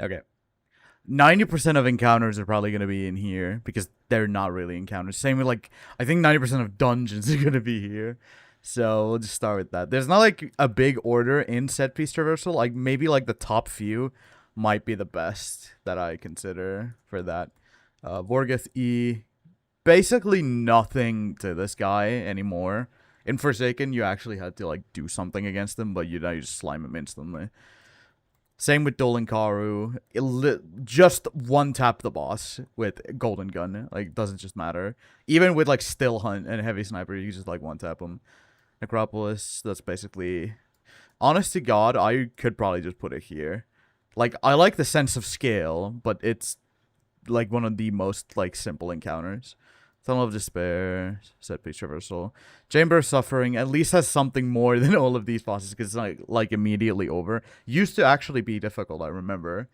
Okay. 90% of encounters are probably going to be in here because they're not really encounters. Same with like, I think 90% of dungeons are going to be here. So we'll just start with that. There's not like a big order in set piece traversal. Like maybe like the top few might be the best that I consider for that. Vorgeth E. Basically nothing to this guy anymore. In Forsaken, you actually had to like do something against him, but you now you just slime him instantly. Same with Dolan Karu. Just one tap the boss with Golden Gun. Like, doesn't just matter. Even with, like, Still Hunt and Heavy Sniper, you just, like, one tap them. Necropolis, that's basically... Honest to God, I could probably just put it here. Like, I like the sense of scale, but it's, like, one of the most, like, simple encounters. Tunnel of Despair, Set Piece Traversal. Chamber of Suffering at least has something more than all of these bosses because it's like immediately over. Used to actually be difficult, I remember.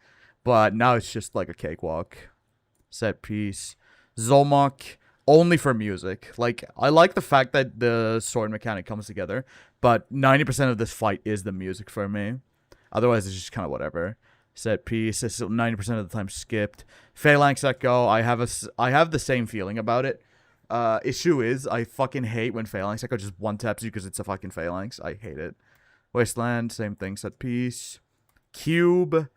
But now it's just like a cakewalk. Set Piece. Zolmok, only for music. Like, I like the fact that the sword mechanic comes together, but 90% of this fight is the music for me. Otherwise, it's just kind of whatever. Set piece. It's 90% of the time skipped. Phalanx Echo. I have the same feeling about it. Issue is I fucking hate when Phalanx Echo just one taps you because it's a fucking Phalanx. I hate it. Wasteland. Same thing. Set piece. Cube.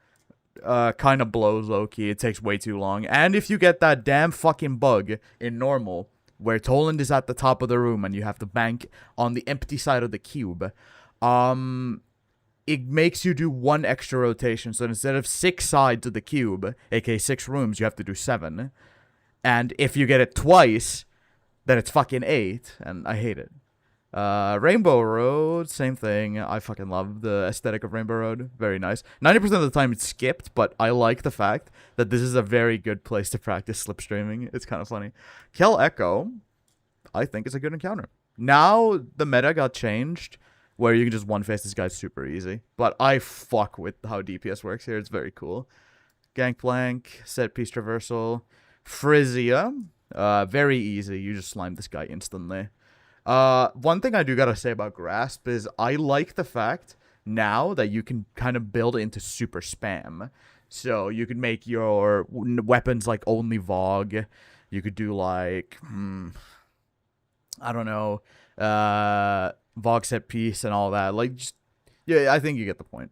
Kind of blows low key. It takes way too long. And if you get that damn fucking bug in normal, where Toland is at the top of the room and you have to bank on the empty side of the cube, it makes you do one extra rotation. So instead of 6 sides of the cube, aka 6 rooms, you have to do 7. And if you get it twice, then it's fucking 8. And I hate it. Rainbow Road, same thing. I fucking love the aesthetic of Rainbow Road. Very nice. 90% of the time it's skipped, but I like the fact that this is a very good place to practice slipstreaming. It's kind of funny. Kel Echo, I think is a good encounter. Now the meta got changed, where you can just one-face this guy super easy. But I fuck with how DPS works here. It's very cool. Gangplank, Set Piece Traversal. Frisia, very easy. You just slime this guy instantly. One thing I do gotta say about Grasp is I like the fact now that you can kind of build it into super spam. So you could make your weapons like only Vogue. You could do like, I don't know, Vogue set piece and all that. Like, just, yeah, I think you get the point.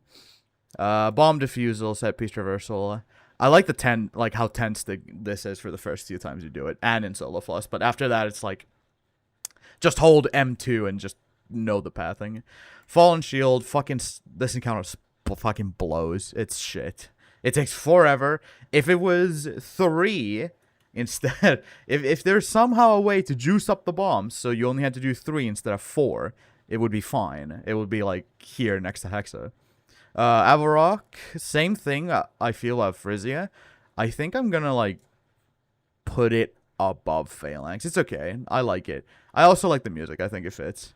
Bomb defusal, set piece traversal. I like the like how tense this is for the first few times you do it, and in solo floss. But after that, it's like, just hold M2 and just know the pathing. Fallen Shield, fucking, this encounter fucking blows. It's shit. It takes forever. If it was 3 instead, if there's somehow a way to juice up the bombs so you only had to do 3 instead of 4, it would be fine. It would be like here next to Hexa. Avarok, same thing. I feel of Frisia. I think I'm gonna like put it above Phalanx. It's okay. I like it. I also like the music. I think it fits.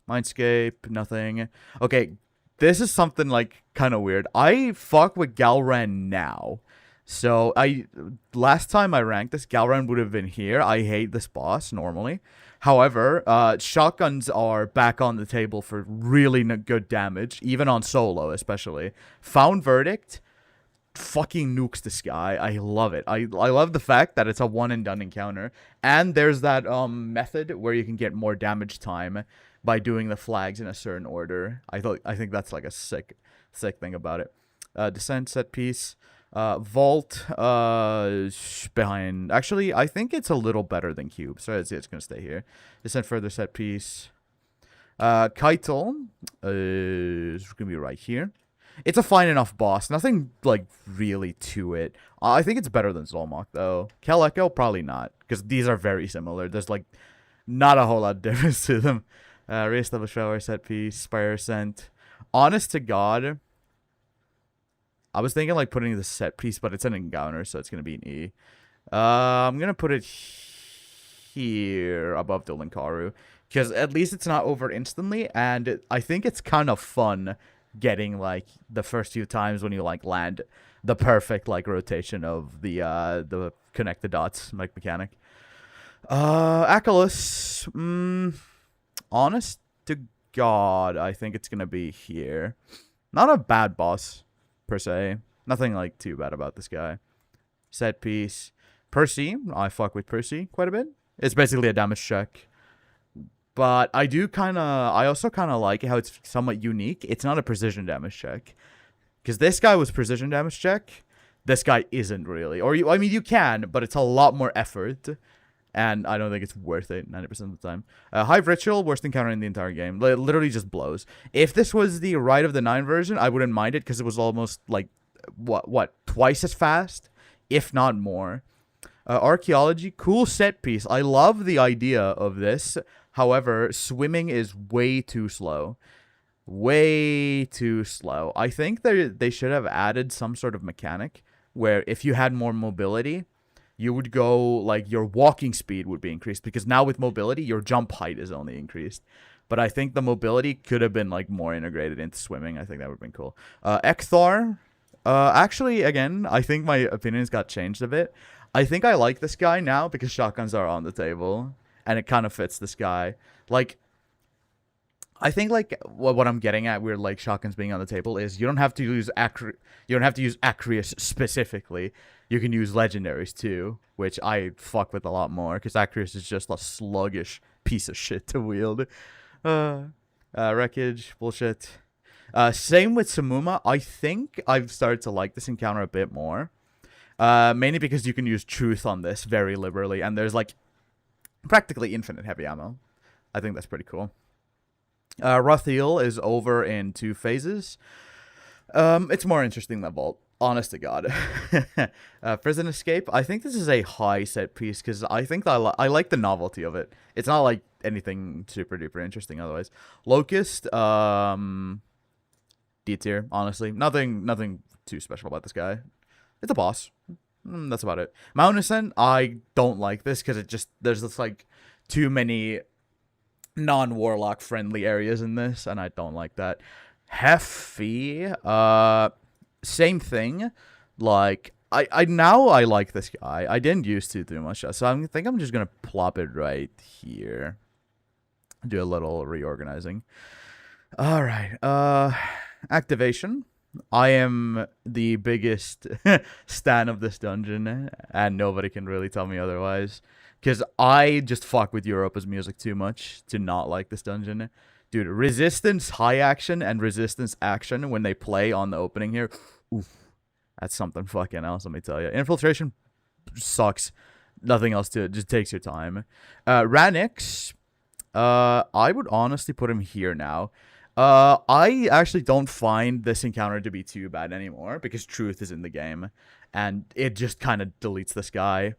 Mindscape, nothing. Okay, this is something like kind of weird. I fuck with Galran now. So last time I ranked this, Galran would have been here. I hate this boss normally. However, shotguns are back on the table for really good damage, even on solo especially. Found Verdict fucking nukes this guy. I love it. I love the fact that it's a one and done encounter. And there's that method where you can get more damage time by doing the flags in a certain order. I think that's like a sick thing about it. Descent set piece. Vault behind. Actually, I think it's a little better than Cube, so it's gonna stay here. Descent further set piece. Keitel is gonna be right here. It's a fine enough boss. Nothing like really to it. I think it's better than Zolmok though. Kel Echo probably not, because these are very similar. There's like not a whole lot of difference to them. Reestablish shower set piece. Spire Ascent. Honest to God, I was thinking like putting the set piece, but it's an encounter, so it's gonna be an E. I'm gonna put it here above Dolan Karu, because at least it's not over instantly, and I think it's kind of fun getting like the first few times when you like land the perfect like rotation of the connect the dots like mechanic. Achilles, honest to God, I think it's gonna be here. Not a bad boss per se. Nothing like too bad about this guy. Set piece. Percy. I fuck with Percy quite a bit. It's basically a damage check. But I also kind of like how it's somewhat unique. It's not a precision damage check. Because this guy was precision damage check. This guy isn't really. I mean, you can, but it's a lot more effort. And I don't think it's worth it 90% of the time. Hive Ritual, worst encounter in the entire game. Literally just blows. If this was the Rite of the Nine version, I wouldn't mind it because it was almost like, twice as fast? If not more. Archaeology, cool set piece. I love the idea of this. However, swimming is way too slow. Way too slow. I think they should have added some sort of mechanic where if you had more mobility, you would go, like, your walking speed would be increased. Because now with mobility, your jump height is only increased. But I think the mobility could have been, like, more integrated into swimming. I think that would have been cool. Ekthar. Actually, again, I think my opinions got changed a bit. I think I like this guy now because shotguns are on the table. And it kind of fits this guy. Like, I think, like, what I'm getting at with, like, shotguns being on the table is you don't have to use Acreus specifically. You can use legendaries too, which I fuck with a lot more because Acreus is just a sluggish piece of shit to wield. Wreckage, bullshit. Same with Samuma. I think I've started to like this encounter a bit more. Mainly because you can use Truth on this very liberally, and there's, like, practically infinite heavy ammo. I think that's pretty cool. Rathiel is over in 2 phases. It's more interesting than Vault. Honest to God. Prison Escape. I think this is a high set piece because I think I like the novelty of it. It's not like anything super duper interesting otherwise. Locust. D tier. Honestly, nothing too special about this guy. It's a boss. That's about it. Mountain Ascent. I don't like this because there's just like too many non-warlock friendly areas in this, and I don't like that. Heffy. Same thing. Like, I now I like this guy. I didn't used to too much, so I think I'm just gonna plop it right here. Do a little reorganizing. All right. Activation. I am the biggest stan of this dungeon, and nobody can really tell me otherwise. Because I just fuck with Europa's music too much to not like this dungeon. Dude, resistance high action and resistance action when they play on the opening here. Oof. That's something fucking else, let me tell you. Infiltration sucks. Nothing else to it. Just takes your time. Ranix. I would honestly put him here now. I actually don't find this encounter to be too bad anymore because Truth is in the game. And it just kind of deletes this guy.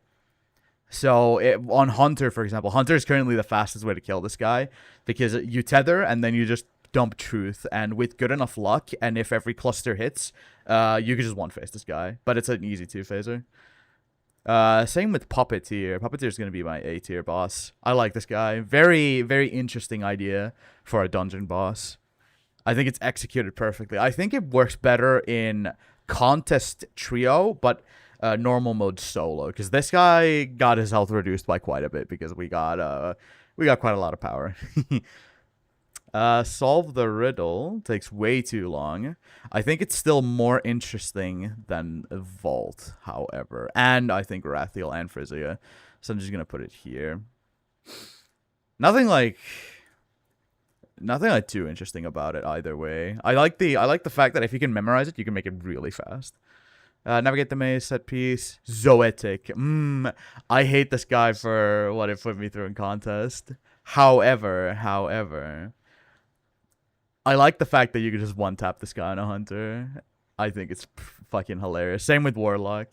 So on Hunter, for example, Hunter is currently the fastest way to kill this guy because you tether and then you just dump Truth. And with good enough luck, and if every cluster hits, you can just one-face this guy. But it's an easy 2-phaser. Same with Puppeteer. Puppeteer is going to be my A-tier boss. I like this guy. Very, very interesting idea for a dungeon boss. I think it's executed perfectly. I think it works better in contest trio, but normal mode solo, because this guy got his health reduced by quite a bit because we got quite a lot of power. Solve the riddle takes way too long. I think it's still more interesting than Vault, however, and I think Rathiel and Frisia. So I'm just gonna put it here. Nothing like too interesting about it either way. I like the fact that if you can memorize it, you can make it really fast. Navigate the maze, set piece, Zoetic. I hate this guy for what it put me through in contest. However, I like the fact that you can just one-tap this guy on a Hunter. I think it's fucking hilarious. Same with Warlock.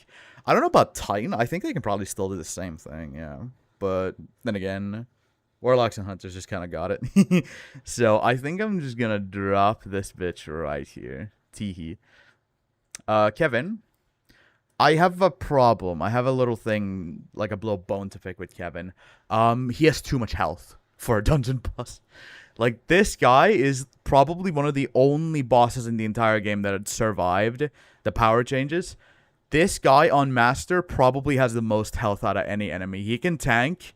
I don't know about Titan. I think they can probably still do the same thing, yeah. But then again, Warlocks and Hunters just kind of got it. So I think I'm just going to drop this bitch right here. Teehee. Kevin. I have a problem. I have a little thing, like a little bone to pick with Kevin. He has too much health for a dungeon boss. Like, this guy is probably one of the only bosses in the entire game that had survived the power changes. This guy on Master probably has the most health out of any enemy. He can tank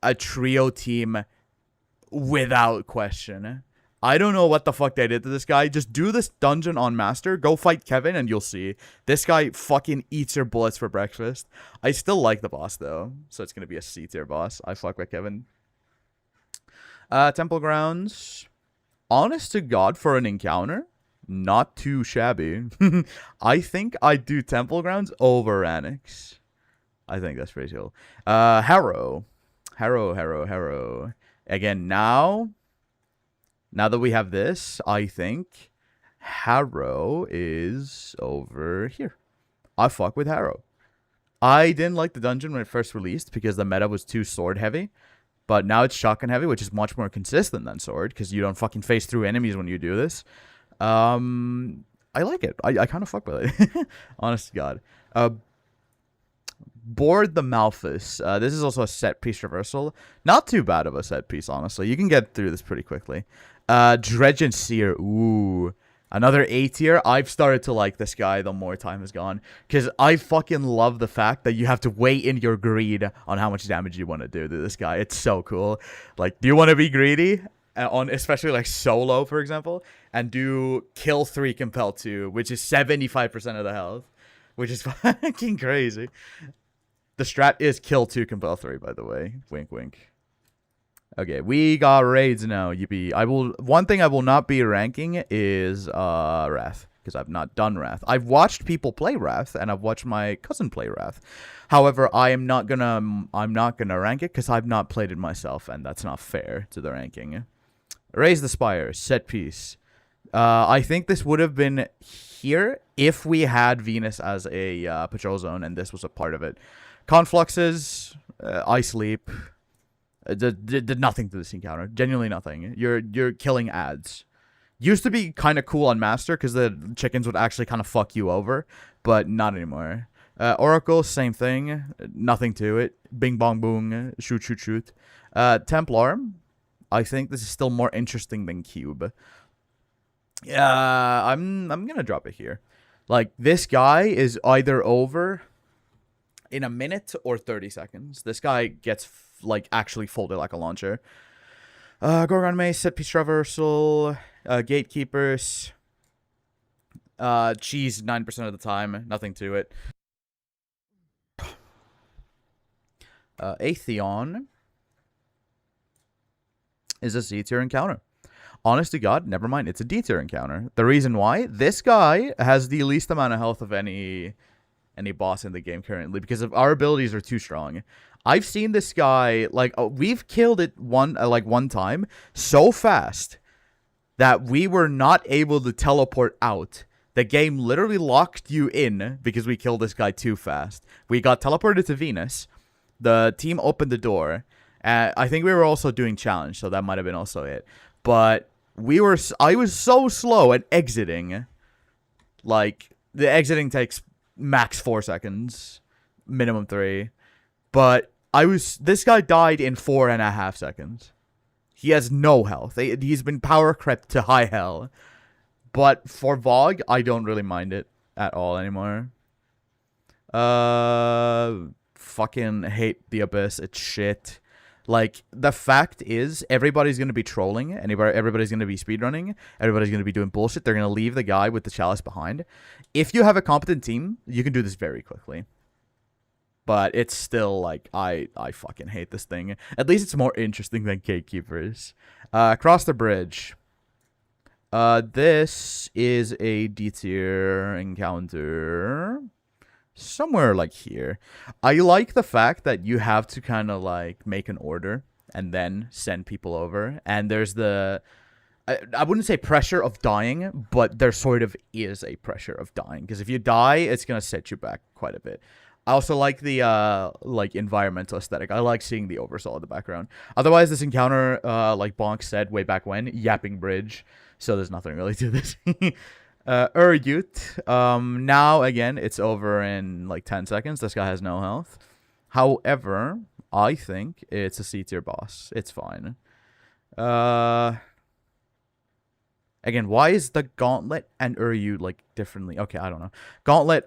a trio team without question. I don't know what the fuck they did to this guy. Just do this dungeon on Master. Go fight Kevin and you'll see. This guy fucking eats your bullets for breakfast. I still like the boss though. So it's going to be a C tier boss. I fuck with Kevin. Temple Grounds. Honest to God, for an encounter, not too shabby. I think I'd do Temple Grounds over Annex. I think that's pretty cool. Harrow. Harrow. Again, now that we have this, I think Harrow is over here. I fuck with Harrow. I didn't like the dungeon when it first released because the meta was too sword heavy. But now it's shotgun heavy, which is much more consistent than sword because you don't fucking face through enemies when you do this. I like it. I kind of fuck with it. Honest to God. Board the Malthus. This is also a set piece reversal. Not too bad of a set piece, honestly. You can get through this pretty quickly. Dredge and Seer. Ooh. Another A tier. I've started to like this guy the more time has gone. Because I fucking love the fact that you have to weigh in your greed on how much damage you want to do to this guy. It's so cool. Like, do you want to be greedy? On especially like solo, for example. And do kill 3, compel 2. Which is 75% of the health. Which is fucking crazy. The strat is kill 2, compel 3, by the way. Wink, wink. Okay, we got raids now. Yippee. One thing I will not be ranking is Wrath, because I've not done Wrath. I've watched people play Wrath, and I've watched my cousin play Wrath. However, I'm not gonna rank it because I've not played it myself, and that's not fair to the ranking. Raise the Spire, set piece. I think this would have been here if we had Venus as a patrol zone, and this was a part of it. Confluxes, Ice Leap. Did nothing to this encounter. Genuinely nothing. You're killing ads. Used to be kind of cool on Master because the chickens would actually kind of fuck you over, but not anymore. Oracle, same thing. Nothing to it. Bing bong boom. Shoot. Templar. I think this is still more interesting than Cube. Yeah, I'm gonna drop it here. Like, this guy is either over in a minute or 30 seconds. This guy gets like actually folded like a launcher. Gorgon Mace, set piece traversal, gatekeepers. Cheese 9% of the time, nothing to it. Atheon is a C tier encounter. Honest to God, never mind, it's a D tier encounter. The reason why, this guy has the least amount of health of any boss in the game currently because of our abilities are too strong. I've seen this guy, like, we've killed it one time so fast that we were not able to teleport out. The game literally locked you in because we killed this guy too fast. We got teleported to Venus. The team opened the door. I think we were also doing challenge, so that might have been also it. But I was so slow at exiting. Like, the exiting takes max 4 seconds, minimum 3. But this guy died in 4.5 seconds. He has no health. He's been power crept to high hell. But for Vogue, I don't really mind it at all anymore. Fucking hate the Abyss. It's shit. Like, the fact is, everybody's going to be trolling. Everybody's going to be speedrunning. Everybody's going to be doing bullshit. They're going to leave the guy with the chalice behind. If you have a competent team, you can do this very quickly. But it's still, like, I fucking hate this thing. At least it's more interesting than Gatekeepers. Cross the Bridge. This is a D tier encounter. Somewhere like here. I like the fact that you have to kind of like make an order and then send people over. And there's the... I wouldn't say pressure of dying, but there sort of is a pressure of dying. Because if you die, it's going to set you back quite a bit. I also like the like environmental aesthetic. I like seeing the oversoul in the background. Otherwise, this encounter, like Bonk said way back when, yapping bridge. So there's nothing really to this. Uryut. Now, again, it's over in like 10 seconds. This guy has no health. However, I think it's a C tier boss. It's fine. Again, why is the Gauntlet and Uryut like differently? Okay, I don't know. Gauntlet,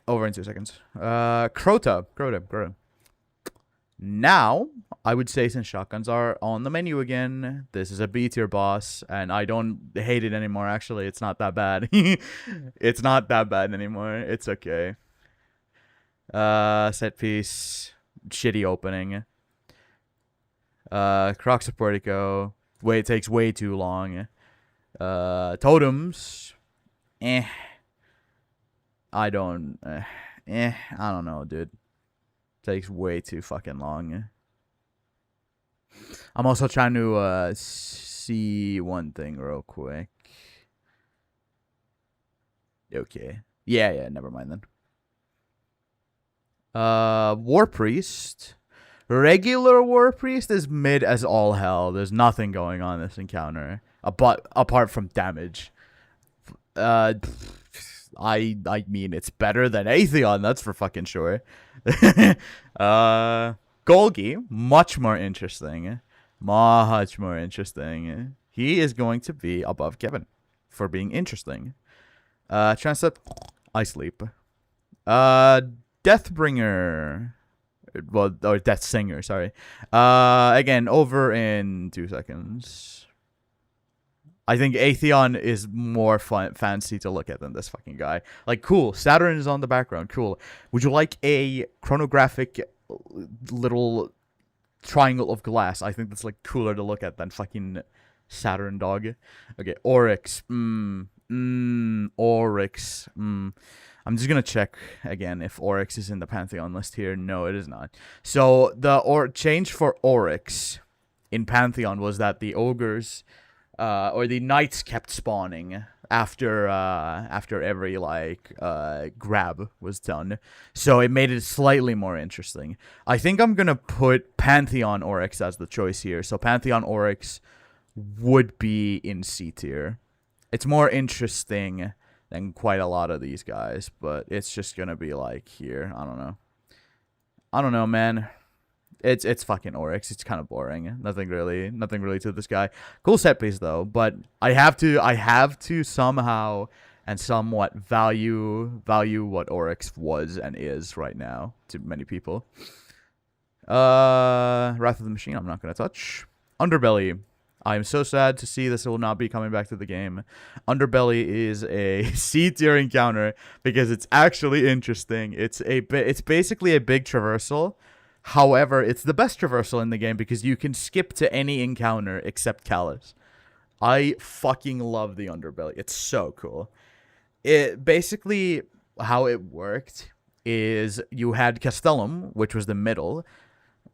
over in 2 seconds. Crota. Now, I would say since shotguns are on the menu again, this is a B tier boss, and I don't hate it anymore. Actually, it's not that bad. It's not that bad anymore. It's okay. Set piece, shitty opening. Crocs of Portico. It takes way too long. Totems. I don't. I don't know, dude. Takes way too fucking long. I'm also trying to see one thing real quick. Okay. Yeah, never mind then. War Priest. Regular War Priest is mid as all hell. There's nothing going on in this encounter. Apart from damage. I mean, it's better than Atheon, that's for fucking sure. Golgi, much more interesting. Much more interesting. He is going to be above Kevin for being interesting. Translate, I sleep. Deathbringer. Well, or Death Singer, sorry. Again, over in 2 seconds. I think Atheon is more fancy to look at than this fucking guy. Like, cool. Saturn is on the background. Cool. Would you like a chronographic little triangle of glass? I think that's, like, cooler to look at than fucking Saturn, dog. Okay, Oryx. Oryx. I'm just gonna check again if Oryx is in the Pantheon list here. No, it is not. So, the change for Oryx in Pantheon was that the ogres... or the knights kept spawning after every grab was done, so it made it slightly more interesting. I think I'm gonna put Pantheon Oryx as the choice here. So Pantheon Oryx would be in C tier. It's more interesting than quite a lot of these guys, but it's just gonna be like here. I don't know, man. It's fucking Oryx. It's kind of boring. Nothing really to this guy. Cool set piece though, but I have to somehow and somewhat value what Oryx was and is right now to many people. Wrath of the Machine, I'm not gonna touch. Underbelly. I am so sad to see this will not be coming back to the game. Underbelly is a C tier encounter because it's actually interesting. It's basically a big traversal. However, it's the best traversal in the game because you can skip to any encounter except Callus. I fucking love the Underbelly. It's so cool. It basically, how it worked is you had Castellum, which was the middle,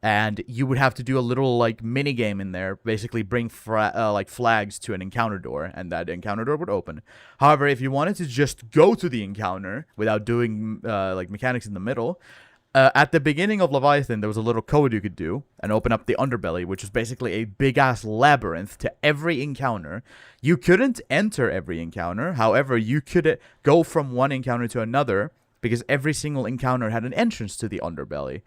and you would have to do a little like mini game in there, basically bring flags to an encounter door, and that encounter door would open. However, if you wanted to just go to the encounter without doing mechanics in the middle, at the beginning of Leviathan, there was a little code you could do and open up the Underbelly, which was basically a big-ass labyrinth to every encounter. You couldn't enter every encounter. However, you could go from one encounter to another because every single encounter had an entrance to the Underbelly.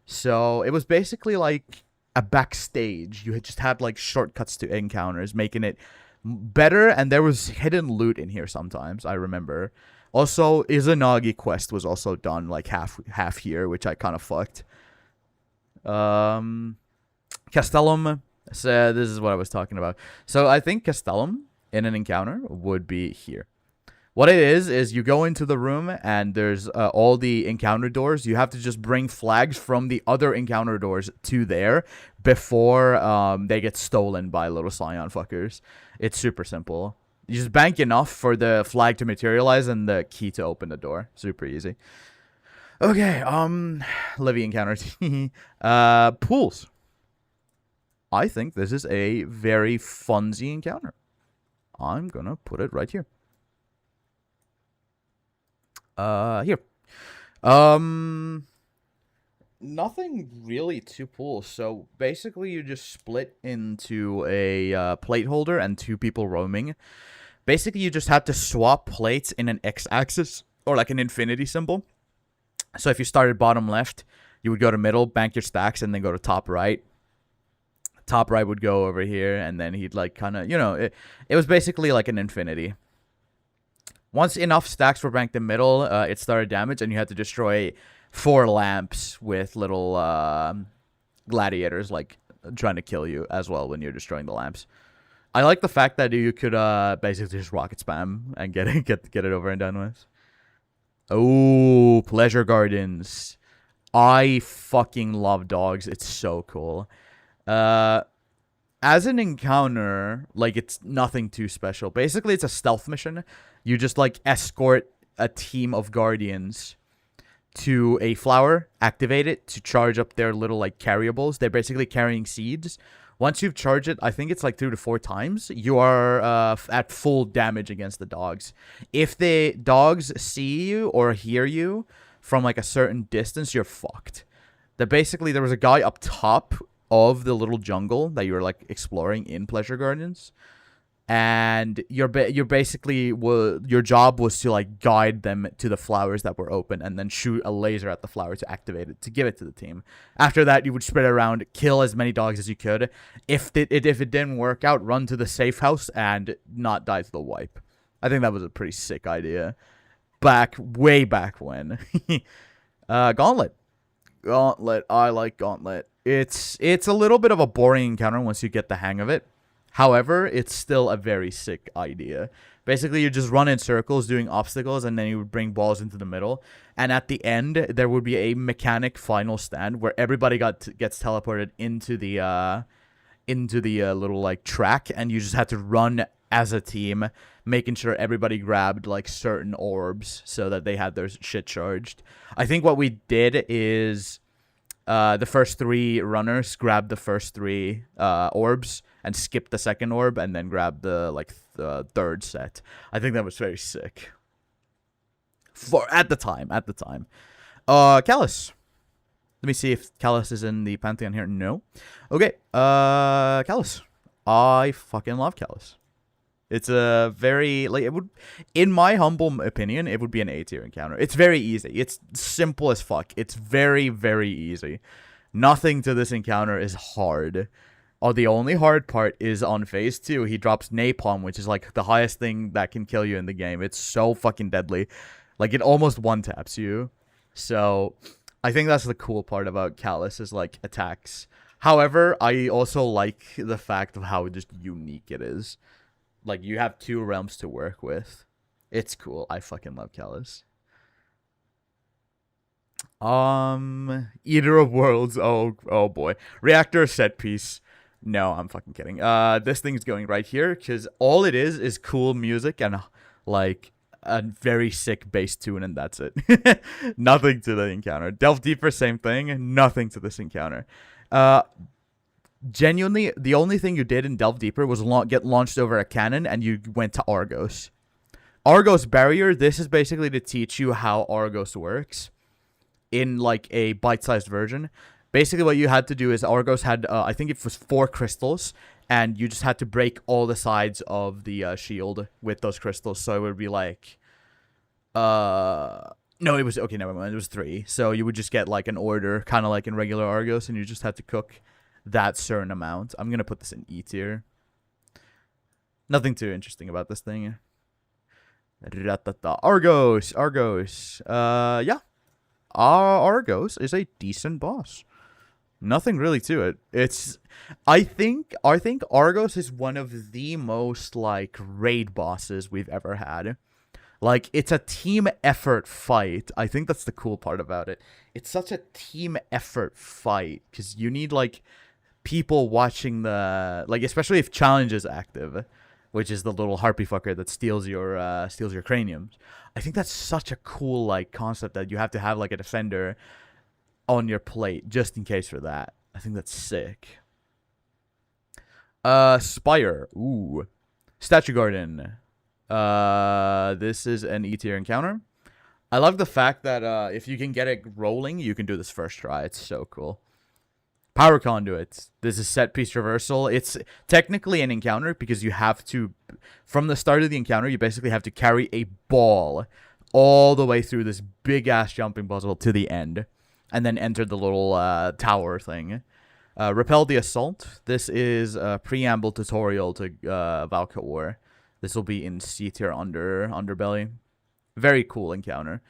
So it was basically like a backstage. You just had like shortcuts to encounters, making it better, and there was hidden loot in here sometimes, I remember. Also, Izanagi quest was also done like half here, which I kind of fucked. Castellum. So this is what I was talking about. So I think Castellum in an encounter would be here. What it is you go into the room and there's all the encounter doors. You have to just bring flags from the other encounter doors to there before they get stolen by little Scion fuckers. It's super simple. You just bank enough for the flag to materialize and the key to open the door. Super easy. Okay, Livy encounters. Pools. I think this is a very funsy encounter. I'm gonna put it right here. Here. Nothing really to pool. So basically you just split into a plate holder and 2 people roaming. Basically you just have to swap plates in an x-axis or like an infinity symbol. So if you started bottom left, you would go to middle, bank your stacks, and then go to top right. Top right would go over here, and then he'd like kind of, it was basically like an infinity. Once enough stacks were banked in middle, it started damage, and you had to destroy 4 lamps with little gladiators like trying to kill you as well when you're destroying the lamps. I like the fact that you could basically just rocket spam and get it over and done with. Oh, pleasure gardens. I fucking love dogs. It's so cool. As an encounter, like, it's nothing too special. Basically, it's a stealth mission. You just, like, escort a team of guardians to a flower, activate it to charge up their little, like, carryables. They're basically carrying seeds. Once you've charged it, I think it's like 3 to 4 times, you are at full damage against the dogs. If the dogs see you or hear you from, like, a certain distance, you're fucked. Basically, there was a guy up top of the little jungle that you were, like, exploring in Pleasure Gardens, and your job was to, like, guide them to the flowers that were open and then shoot a laser at the flower to activate it, to give it to the team. After that, you would spread it around, kill as many dogs as you could. If it didn't work out, run to the safe house and not die to the wipe. I think that was a pretty sick idea way back when. Gauntlet. I like Gauntlet. It's a little bit of a boring encounter once you get the hang of it. However, it's still a very sick idea. Basically, you just run in circles doing obstacles, and then you would bring balls into the middle. And at the end, there would be a mechanic final stand where everybody gets teleported into the little, like, track, and you just had to run as a team, making sure everybody grabbed, like, certain orbs so that they had their shit charged. I think what we did is the first 3 runners grabbed the first 3 orbs and skipped the second orb and then grabbed the third set. I think that was very sick. At the time. Callus. Let me see if Callus is in the Pantheon here. No. Okay. Callus. I fucking love Callus. It's a very, like, it would, in my humble opinion, it would be an A-tier encounter. It's very easy. It's simple as fuck. It's very, very easy. Nothing to this encounter is hard. The only hard part is on phase 2. He drops Napalm, which is, like, the highest thing that can kill you in the game. It's so fucking deadly. Like, it almost one-taps you. So, I think that's the cool part about Callus is, like, attacks. However, I also like the fact of how just unique it is. Like, you have 2 realms to work with. It's cool. I fucking love Callus. Eater of Worlds. Oh boy. Reactor set piece. No, I'm fucking kidding. This thing's going right here because all it is cool music and, like, a very sick bass tune, and that's it. Nothing to the encounter. Delve Deeper, same thing. Nothing to this encounter. Genuinely, the only thing you did in Delve Deeper was get launched over a cannon, and you went to Argos. Argos Barrier, this is basically to teach you how Argos works in, like, a bite-sized version. Basically, what you had to do is Argos had, I think it was 4 crystals, and you just had to break all the sides of the shield with those crystals. So it would be like, no, it was, okay, never mind, it was 3. So you would just get, like, an order, kind of like in regular Argos, and you just had to cook that certain amount. I'm gonna put this in E tier. Nothing too interesting about this thing. Argos. Yeah. Argos is a decent boss. Nothing really to it. I think Argos is one of the most, like, raid bosses we've ever had. Like, it's a team effort fight. I think that's the cool part about it. It's such a team effort fight because you need, like, people watching the, like, especially if challenge is active, which is the little harpy fucker that steals your craniums. I think that's such a cool, like, concept that you have to have, like, a defender on your plate just in case for that. I think that's sick. Spire. Ooh. Statue Garden. This is an E tier encounter. I love the fact that if you can get it rolling, you can do this first try. It's so cool. Power Conduit. This is set piece reversal. It's technically an encounter because you have to, from the start of the encounter, you basically have to carry a ball all the way through this big ass jumping puzzle to the end, and then enter the little tower thing. Repel the Assault. This is a preamble tutorial to Valka War. This will be in C tier underbelly. Very cool encounter.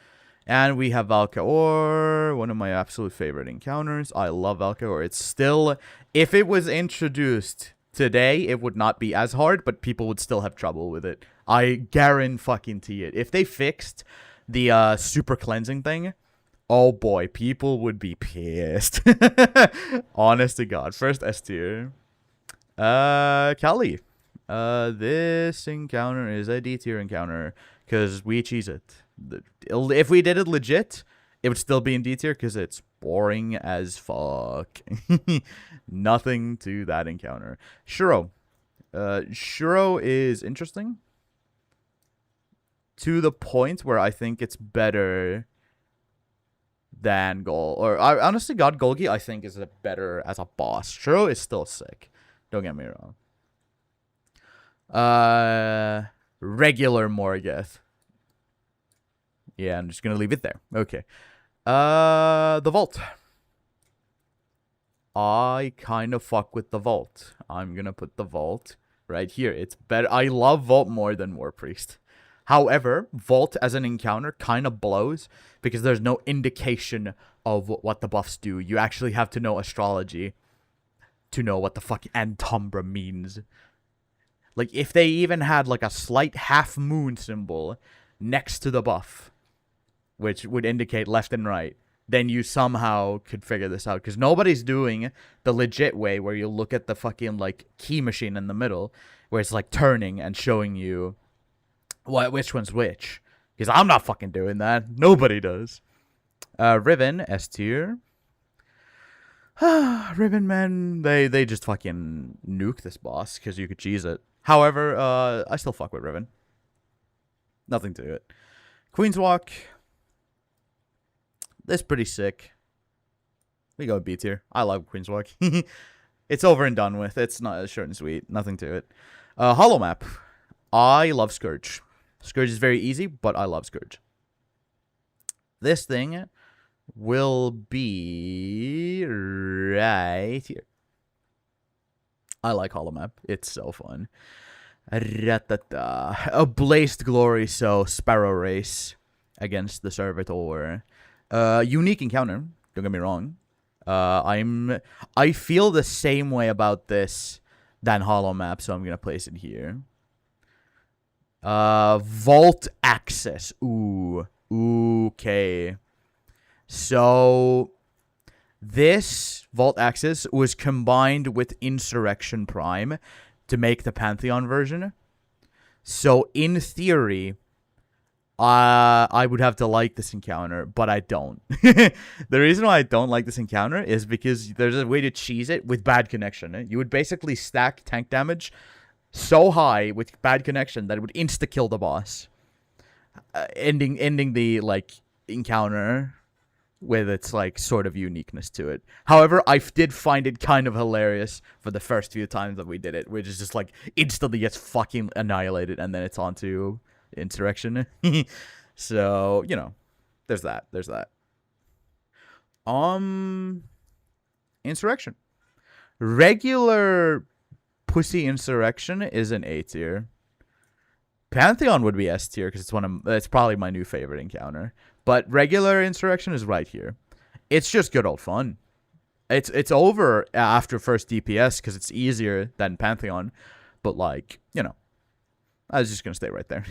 And we have Valkaor, one of my absolute favorite encounters. I love Valkaor. It's still, if it was introduced today, it would not be as hard, but people would still have trouble with it. I guarantee it. If they fixed the super cleansing thing, oh boy, people would be pissed. Honest to God. First S tier. Kali. This encounter is a D tier encounter because we cheese it. If we did it legit, it would still be in D tier because it's boring as fuck. Nothing to that encounter. Shuro. Shuro is interesting to the point where I think it's better than Gol. Or honestly, God Golgi I think is better as a boss. Shuro is still sick. Don't get me wrong. Regular Morgoth. Yeah, I'm just gonna leave it there. Okay. The Vault. I kind of fuck with the Vault. I'm gonna put the Vault right here. It's better. I love Vault more than War Priest. However, Vault as an encounter kind of blows because there's no indication of what the buffs do. You actually have to know astrology to know what the fuck Antumbra means. Like, if they even had, like, a slight half-moon symbol next to the buff, which would indicate left and right, then you somehow could figure this out. Because nobody's doing the legit way where you look at the fucking, like, key machine in the middle, where it's, like, turning and showing you which one's which. Because I'm not fucking doing that. Nobody does. Riven, S tier. Riven men, they just fucking nuke this boss because you could cheese it. However, I still fuck with Riven. Nothing to it. Queen's Walk. This is pretty sick. We go B tier. I love Queen's Walk. It's over and done with. It's not short and sweet. Nothing to it. Hollow Map. I love Scourge. Scourge is very easy, but I love Scourge. This thing will be right here. I like Hollow Map. It's so fun. A Blazed Glory, so Sparrow Race against the Servitor. Unique encounter. Don't get me wrong. I feel the same way about this than Hollow Map, so I'm gonna place it here. Vault Access. Ooh. Okay. So this Vault Access was combined with Insurrection Prime to make the Pantheon version. So in theory, I would have to like this encounter, but I don't. The reason why I don't like this encounter is because there's a way to cheese it with bad connection. You would basically stack tank damage so high with bad connection that it would insta-kill the boss. Ending the, like, encounter with its, like, sort of uniqueness to it. However, I did find it kind of hilarious for the first few times that we did it, which is just, like, instantly gets fucking annihilated, and then it's on to Insurrection. So, you know, there's that. Insurrection. Regular pussy Insurrection is an A tier. Pantheon would be S tier because it's probably my new favorite encounter. But regular Insurrection is right here. It's just good old fun. It's over after first DPS because it's easier than Pantheon. But, like, you know, I was just gonna stay right there.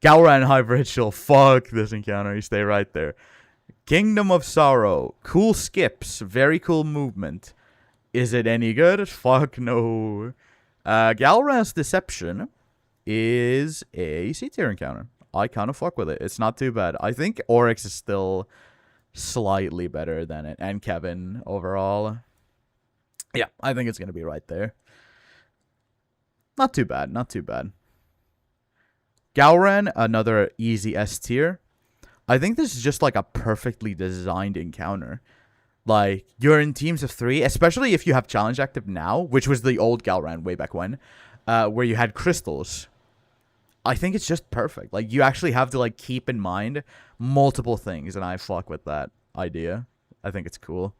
Galran Hive Ritual. Fuck this encounter. You stay right there. Kingdom of Sorrow. Cool skips. Very cool movement. Is it any good? Fuck no. Galran's Deception is a C tier encounter. I kind of fuck with it. It's not too bad. I think Oryx is still slightly better than it. And Kevin overall. Yeah, I think it's going to be right there. Not too bad. Galran, another easy S tier. I think this is just like a perfectly designed encounter. Like, you're in teams of 3, especially if you have challenge active now, which was the old Galran way back when, where you had crystals. I think it's just perfect. Like, you actually have to, like, keep in mind multiple things, and I fuck with that idea. I think it's cool.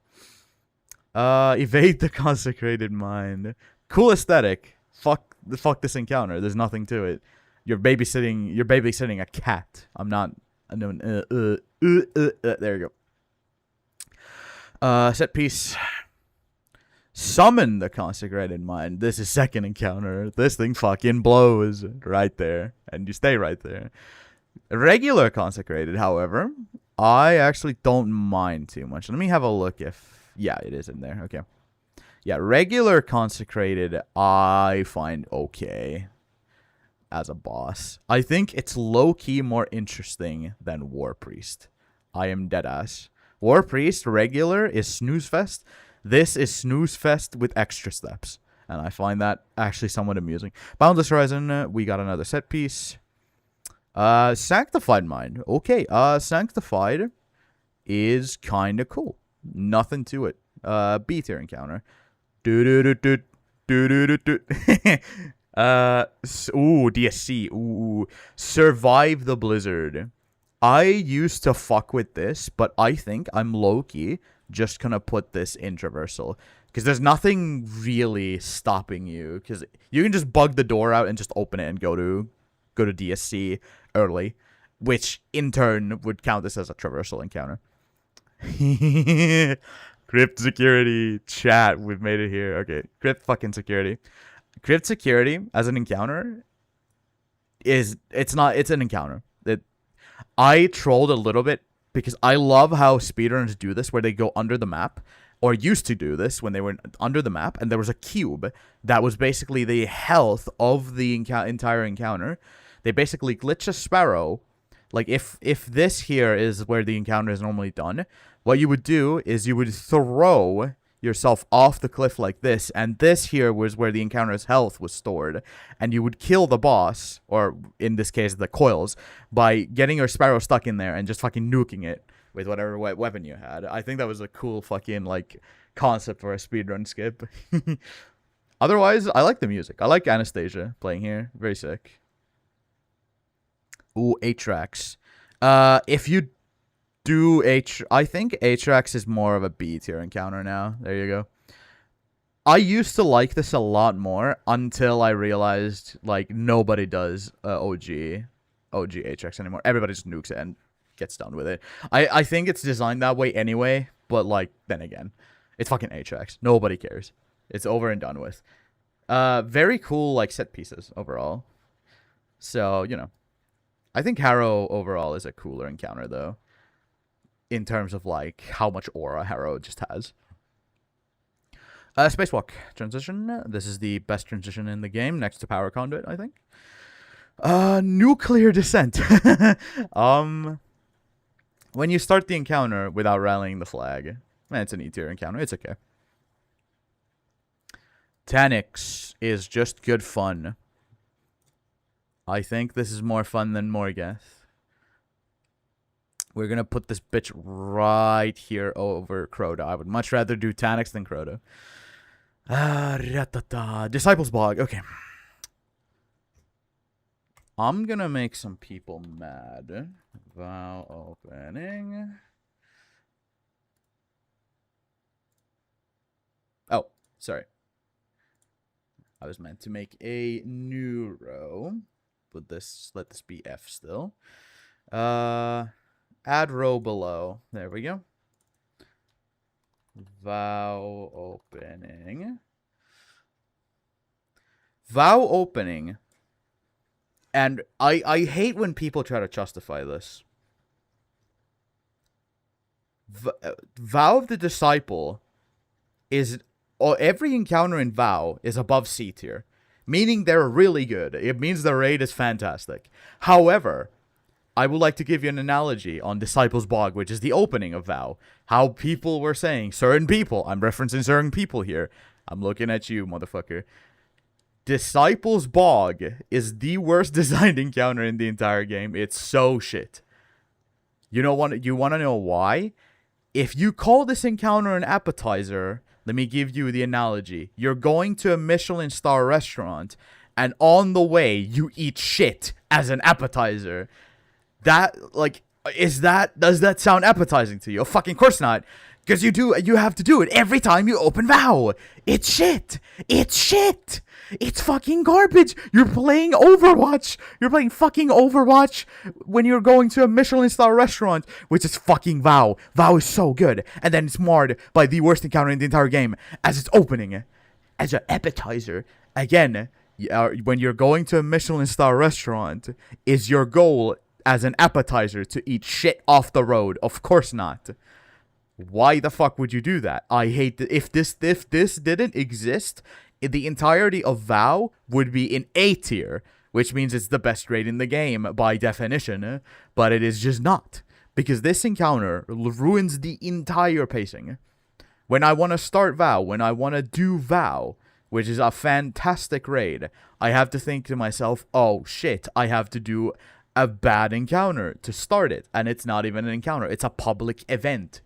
Evade the Consecrated Mind. Cool aesthetic. Fuck this encounter. There's nothing to it. You're babysitting a cat. I'm not. I'm doing. There you go. Set piece. Summon the consecrated mind. This is second encounter. This thing fucking blows right there, and you stay right there. Regular consecrated, however, I actually don't mind too much. Let me have a look if... Yeah, it is in there. Okay. Yeah, regular consecrated, I find okay as a boss. I think it's low-key more interesting than War Priest. I am deadass. War Priest, regular, is snooze fest. This is snooze fest with extra steps. And I find that actually somewhat amusing. Boundless Horizon, we got another set piece. Sanctified Mind. Okay, Sanctified is kind of cool. Nothing to it. B tier encounter. DSC. Ooh. Survive the Blizzard. I used to fuck with this, but I think I'm low-key just gonna put this in traversal. Because there's nothing really stopping you. Because you can just bug the door out and just open it and go to DSC early. Which, in turn, would count this as a traversal encounter. Crypt security. Chat, we've made it here. Okay, crypt fucking security. Crypt security as an encounter it's an encounter. I trolled a little bit because I love how speedrunners do this where they go under the map, or used to do this when they were under the map, and there was a cube that was basically the health of the entire encounter. They basically glitch a sparrow. Like, if this here is where the encounter is normally done, what you would do is you would throw yourself off the cliff like this, and this here was where the encounter's health was stored, and you would kill the boss, or in this case the coils, by getting your sparrow stuck in there and just fucking nuking it with whatever weapon you had. I think that was a cool fucking like concept for a speedrun skip. Otherwise, I like the music. I like Anastasia playing here. Very sick. Ooh, 8 tracks. If you do I think Atrax is more of a B tier encounter now. There you go. I used to like this a lot more until I realized like nobody does OG Atrax anymore. Everybody just nukes it and gets done with it. I think it's designed that way anyway, but like then again, it's fucking Atrax. Nobody cares. It's over and done with. Very cool like set pieces overall. So, you know, I think Harrow overall is a cooler encounter though, in terms of like how much aura Harrow just has. Spacewalk transition. This is the best transition in the game, next to Power Conduit, I think. Nuclear descent. When you start the encounter without rallying the flag, it's an E-tier encounter. It's okay. Tanix is just good fun. I think this is more fun than Morgoth. We're going to put this bitch right here over Crota. I would much rather do Tanix than Crota. Disciples Bog. Okay. I'm going to make some people mad. Vow opening. Oh, sorry. I was meant to make a new row. Let this be F still. Add row below. There we go. Vow opening. Vow opening. And I hate when people try to justify this. Vow of the Disciple is... every encounter in Vow is above C tier. Meaning they're really good. It means the raid is fantastic. However, I would like to give you an analogy on Disciples Bog, which is the opening of Vow. How people were saying, certain people, I'm referencing certain people here. I'm looking at you, motherfucker. Disciples Bog is the worst designed encounter in the entire game. It's so shit. You want to know why? If you call this encounter an appetizer, let me give you the analogy. You're going to a Michelin star restaurant, and on the way, you eat shit as an appetizer. Does that sound appetizing to you? Oh, fucking course not. Because you have to do it every time you open Vow. It's shit. It's shit. It's fucking garbage. You're playing Overwatch. You're playing fucking Overwatch when you're going to a Michelin star restaurant, which is fucking WoW. WoW is so good. And then it's marred by the worst encounter in the entire game as it's opening. As an appetizer. Again, when you're going to a Michelin star restaurant, is your goal as an appetizer to eat shit off the road? Of course not. Why the fuck would you do that? I hate that. If this didn't exist, the entirety of WoW would be in A tier, which means it's the best raid in the game by definition, but it is just not, because this encounter ruins the entire pacing. When I want to start WoW, when I want to do WoW, which is a fantastic raid, I have to think to myself, oh shit, I have to do a bad encounter to start it, and it's not even an encounter, it's a public event.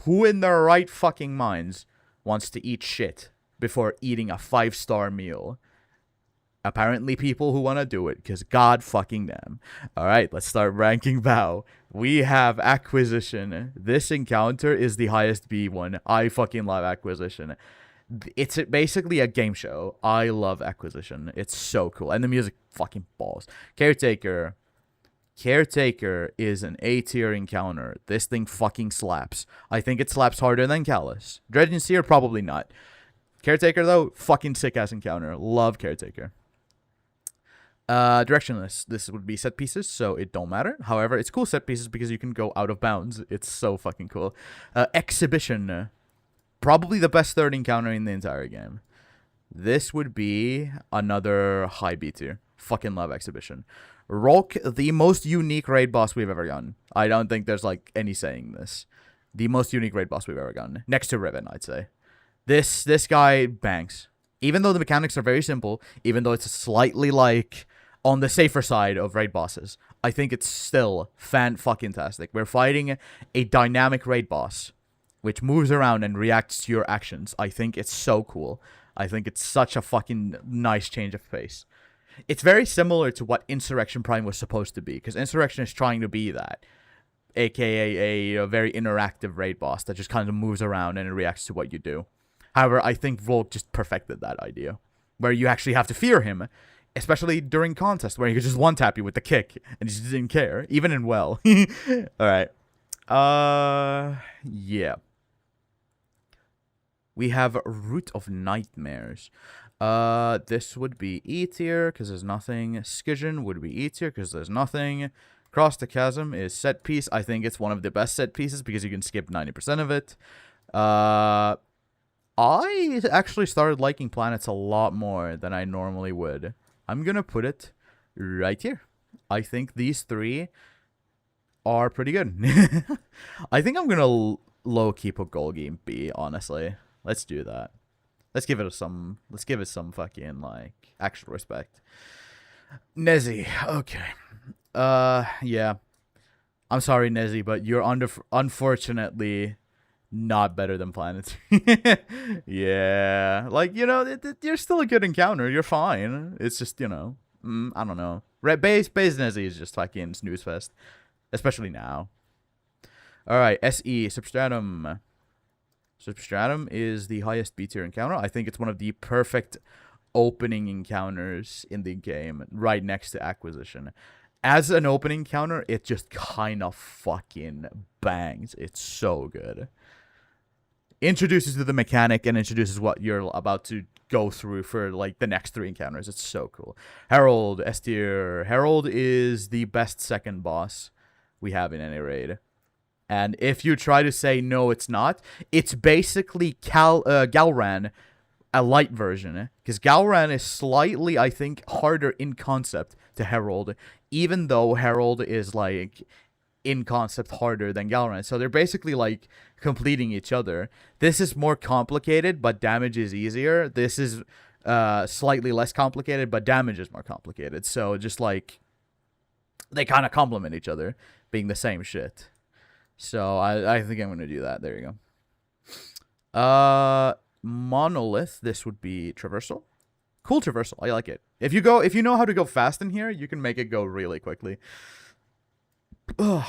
Who in their right fucking minds wants to eat shit before eating a 5-star meal? Apparently people who want to do it, because God fucking them. Alright, let's start ranking WoW. We have Acquisition. This encounter is the highest B one. I fucking love Acquisition. It's basically a game show. I love Acquisition. It's so cool. And the music fucking balls. Caretaker. Caretaker is an A-tier encounter. This thing fucking slaps. I think it slaps harder than Callus. Dredge and Seer, probably not. Caretaker, though, fucking sick-ass encounter. Love Caretaker. Directionless. This would be set pieces, so it don't matter. However, it's cool set pieces because you can go out of bounds. It's so fucking cool. Exhibition. Probably the best third encounter in the entire game. This would be another high B tier. Fucking love Exhibition. Rolk, the most unique raid boss we've ever gotten. I don't think there's like any saying this. The most unique raid boss we've ever gotten. Next to Riven, I'd say. This guy bangs. Even though the mechanics are very simple, even though it's slightly like on the safer side of raid bosses, I think it's still fan-fucking-tastic. We're fighting a dynamic raid boss, which moves around and reacts to your actions. I think it's so cool. I think it's such a fucking nice change of pace. It's very similar to what Insurrection Prime was supposed to be, because Insurrection is trying to be that, aka a very interactive raid boss that just kind of moves around and it reacts to what you do. However, I think Volk just perfected that idea, where you actually have to fear him, especially during contests, where he could just one-tap you with the kick, and he just didn't care, even in well. Alright. Yeah. We have Root of Nightmares. This would be E tier, because there's nothing. Skizzen would be E tier, because there's nothing. Cross the Chasm is set piece. I think it's one of the best set pieces, because you can skip 90% of it. I actually started liking planets a lot more than I normally would. I'm gonna put it right here. I think these three are pretty good. I think I'm gonna low-key put Golgi in B, honestly. Let's do that. Let's give it some fucking, like, actual respect. Nezzy, okay. Yeah. I'm sorry, Nezzy, but you're unfortunately not better than Planets. Yeah. Like, you know, you're still a good encounter. You're fine. It's just, you know, I don't know. Base Nezzy is just fucking snooze fest. Especially now. Alright, SE, Substratum. Substratum is the highest B tier encounter. I think it's one of the perfect opening encounters in the game, right next to Acquisition. As an opening encounter, it just kind of fucking bangs. It's so good. Introduces to the mechanic and introduces what you're about to go through for like the next three encounters. It's so cool. Herald, S tier. Herald is the best second boss we have in any raid. And if you try to say no, it's not, it's basically Galran, a light version. Because Galran is slightly, I think, harder in concept to Herald, even though Herald is, like, in concept harder than Galran. So they're basically, like, completing each other. This is more complicated, but damage is easier. This is slightly less complicated, but damage is more complicated. So just, like, they kind of complement each other, being the same shit. So I think I'm going to do that. There you go. Monolith. This would be Traversal. Cool Traversal. I like it. If you know how to go fast in here, you can make it go really quickly. Ugh.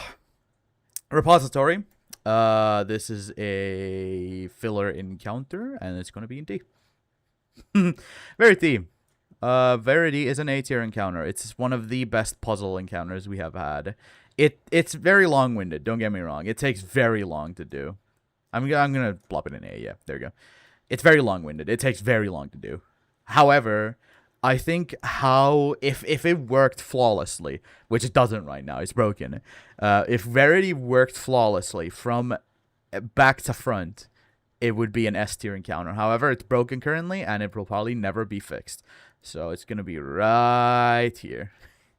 Repository. This is a filler encounter, and it's going to be in D. Very D. Verity is an A tier encounter. It's one of the best puzzle encounters we have had. It's very long-winded, don't get me wrong. It takes very long to do. I'm gonna plop it in A, yeah, there you go. It's very long-winded. It takes very long to do. However, I think if it worked flawlessly, which it doesn't right now, it's broken. If Verity worked flawlessly from back to front, it would be an S tier encounter. However, it's broken currently, and it will probably never be fixed. So it's gonna be right here.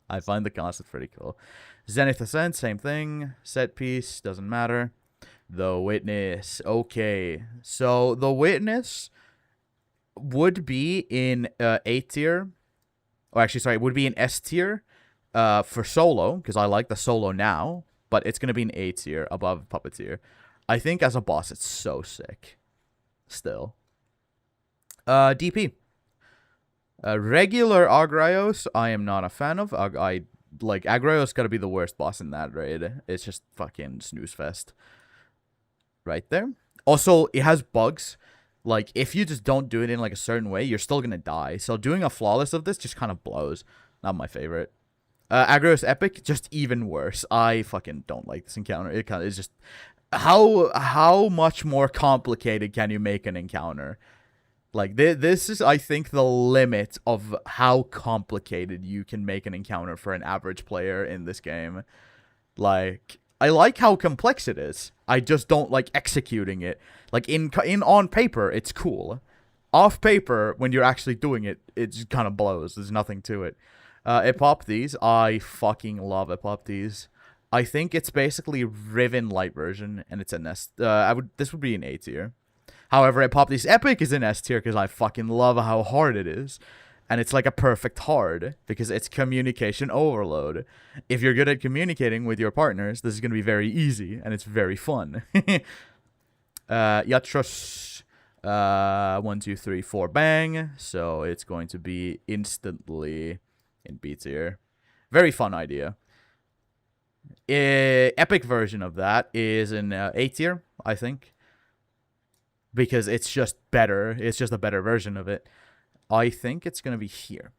I find the concept pretty cool. Zenith Ascent, same thing. Set piece, doesn't matter. The Witness. Okay. So the Witness would be in A tier. Or actually, sorry, it would be in S tier for solo, because I like the solo now. But it's going to be in A tier above Puppeteer. I think as a boss, it's so sick. Still. DP. Regular Agrios, I am not a fan of. Like, Agrios gotta be the worst boss in that raid. It's just fucking snooze fest. Right there. Also, it has bugs. Like, if you just don't do it in, like, a certain way, you're still gonna die. So doing a flawless of this just kind of blows. Not my favorite. Agrios Epic, just even worse. I fucking don't like this encounter. It kind of is just... How much more complicated can you make an encounter? Like, this is, I think, the limit of how complicated you can make an encounter for an average player in this game. Like, I like how complex it is. I just don't like executing it. Like, in on paper, it's cool. Off paper, when you're actually doing it, it just kind of blows. There's nothing to it. Epopthese, I fucking love Epopthese. I think it's basically Riven light version, and it's an S. This would be an A tier. However, Epopthese Epic is an S tier because I fucking love how hard it is. And it's like a perfect hard because it's communication overload. If you're good at communicating with your partners, this is going to be very easy and it's very fun. Yatros, 1, 2, 3, 4, bang. So it's going to be instantly in B tier. Very fun idea. Epic version of that is in A tier, I think. Because it's just better. It's just a better version of it. I think it's going to be here.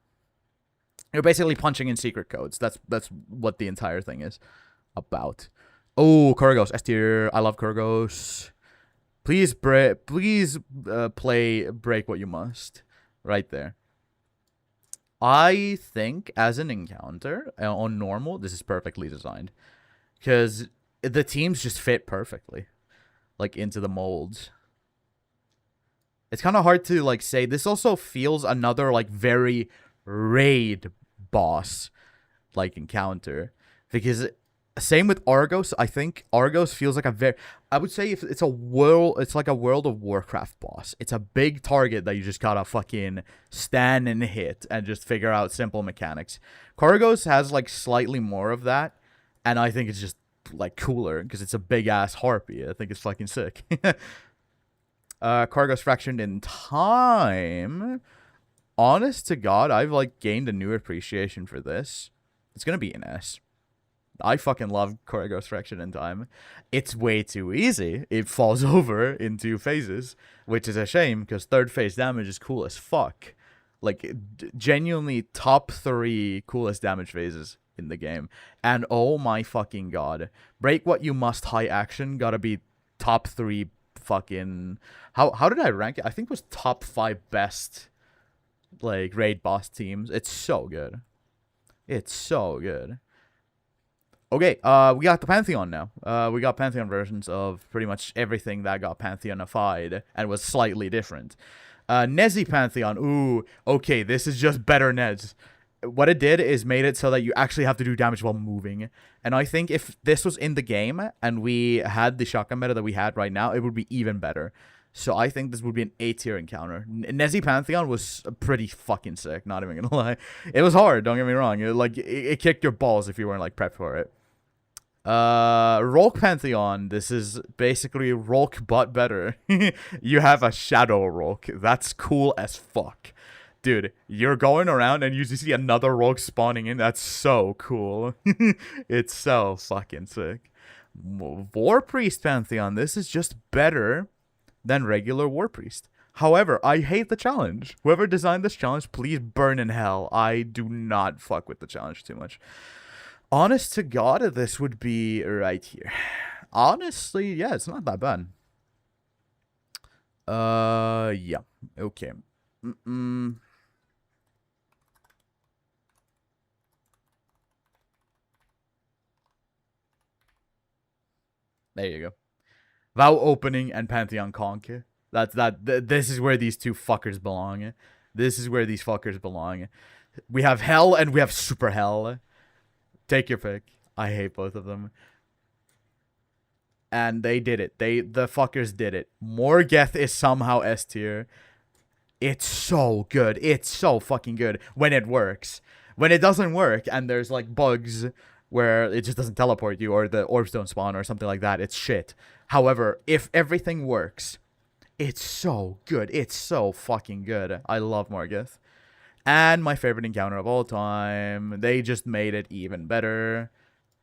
You're basically punching in secret codes. That's what the entire thing is about. Oh, Kurgos, S tier. I love Kurgos. Please play Break What You Must. Right there. I think as an encounter on normal, this is perfectly designed. Because the teams just fit perfectly. Like, into the molds. It's kind of hard to, like, say. This also feels another, like, very raid boss, like, encounter. Because, same with Argos. I think Argos feels like a very... I would say if it's a world... It's like a World of Warcraft boss. It's a big target that you just gotta fucking stand and hit and just figure out simple mechanics. Kargos has, like, slightly more of that. And I think it's just, like, cooler because it's a big-ass harpy. I think it's fucking sick. Kargos Fractioned in Time. Honest to God, I've, like, gained a new appreciation for this. It's gonna be an S. I fucking love Kargos Fractioned in Time. It's way too easy. It falls over in 2 phases, which is a shame, because 3rd phase damage is cool as fuck. Like, genuinely top 3 coolest damage phases in the game. And oh my fucking god. Break What You Must high action gotta be top 3 fucking... How did I rank it? I think it was top 5 best, like, raid boss teams. It's so good. It's so good. Okay, we got the Pantheon now. We got Pantheon versions of pretty much everything that got Pantheonified and was slightly different. Nezi Pantheon. Ooh, okay, this is just better Nez. What it did is made it so that you actually have to do damage while moving. And I think if this was in the game and we had the shotgun meta that we had right now, it would be even better. So I think this would be an A tier encounter. Nezi Pantheon was pretty fucking sick, not even gonna lie. It was hard, don't get me wrong. It kicked your balls if you weren't, like, prepped for it. Rolk Pantheon, this is basically Rolk but better. You have a Shadow Rolk. That's cool as fuck. Dude, you're going around and you just see another Rolk spawning in. That's so cool. It's so fucking sick. War Priest Pantheon, this is just better than regular War Priest. However, I hate the challenge. Whoever designed this challenge, please burn in hell. I do not fuck with the challenge too much. Honest to God, this would be right here. Honestly, yeah, it's not that bad. Yeah. Okay. There you go. Vow Opening and Pantheon Conk. This is where these two fuckers belong. This is where these fuckers belong. We have Hell and we have Super Hell. Take your pick. I hate both of them. And they did it. The fuckers did it. Morgeth is somehow S tier. It's so good. It's so fucking good when it works. When it doesn't work and there's like bugs where it just doesn't teleport you or the orbs don't spawn or something like that, it's shit. However, if everything works, it's so good. It's so fucking good. I love Morgeth. And my favorite encounter of all time. They just made it even better.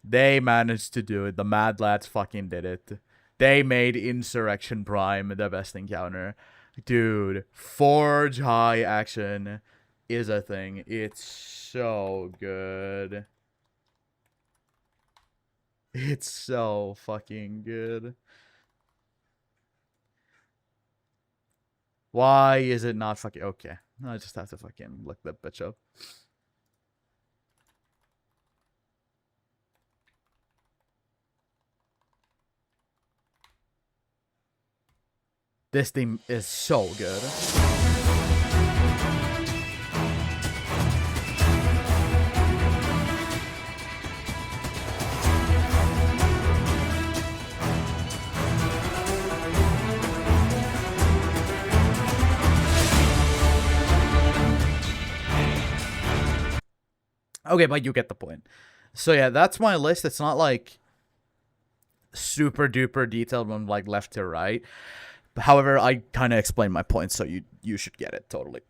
They managed to do it. The Mad Lads fucking did it. They made Insurrection Prime the best encounter. Dude, Forge High action is a thing. It's so good. It's so fucking good. Why is it not fucking... Okay. I just have to fucking look that bitch up. This theme is so good. Okay, but you get the point. So yeah, that's my list. It's not like super duper detailed from like left to right. However, I kind of explained my points, so you should get it totally.